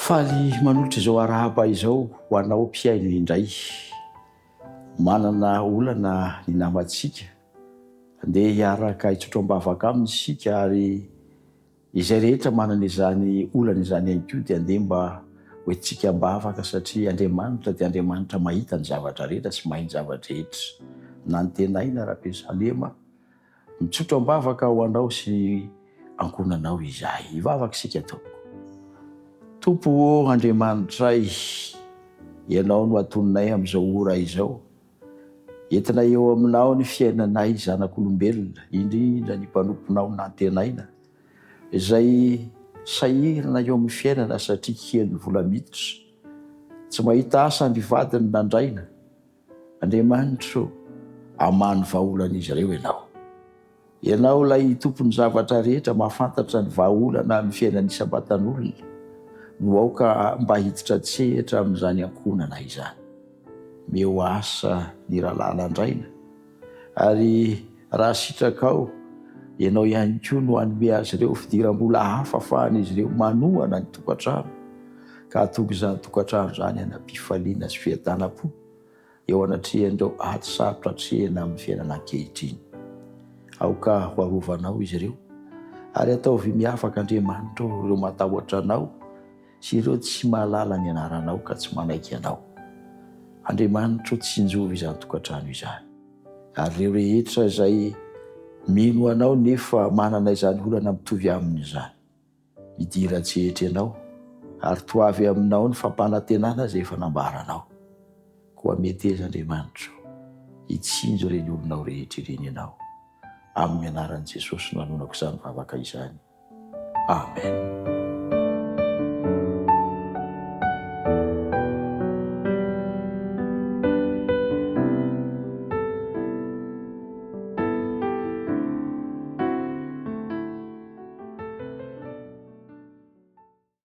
Faly manolotra izao arahaba izao ho anao mpiaino indray. Manana olana ny namantsika, andeha hiaraka hitsotrambavaka aminy isika ary izay rehetra manana izany olana izany ihany koa dia andeha mba hoentsika mbavaka satria Andriamanitra dia Andriamanitra mahita ny zavatra rehetra sy mahay ny zavatra rehetra. Na ny tenaina rabe-salema mitsotrambavaka ho anao sy ankonanao izahay. Hivavaka isika tompoko. Tompo Andriamanitray, ianao no atononay amin'izao ora izao. Entina eo aminao ny fiainanay zanak'olombelona, indrindra ny mpanomponao nantenaina, izay sahirana eo amin'ny fiainana satria kely ny vola miditra. Tsy mahita asa ny vadiny nandraina. Andriamanitra, amany vahaolan'izy ireo ianao. Ianao ilay tompony zavatra rehetra, mahafantatra ny vahaolana amin'ny fiainan'ny isam-batan'olona. No aoka mba hiditra tsehatra amin'izany ankonana izany. Meo asa ny rahalahy nandraina. Ary raha sitrakao, ianao ihany koa no hanome azy ireo fidiram-bola hafa ahafahan'izy ireo manohana ny tokantrano. Ka atonga izany tokantrano izany anam-pifaliana sy fiadanam-po eo anatrehan'ireo ady sarotra hatrehana amin'ny fiainana ankehitriny. Aoka ho arovanao izy ireo, ary ataovy miafaka Andriamanitra ireo matahotra anao sy ireo tsy mahalala ny anaranao ka tsy manaiky anao. Andriamanitra tsinjovy izany tokantrano izany. Ary ireo rehetra izay mino anao nefa manana izany olana mitovy aminy izany, hidira tsehatra ianao ary toavy aminao ny fampanantenana izay efa nambaranao. Koa meteza Andriamanitra, hitsinjo ireny olonao rehetra ireny ianao. Amin'ny anaran'i Jesosy no anonako izany vavaka izany. Amen.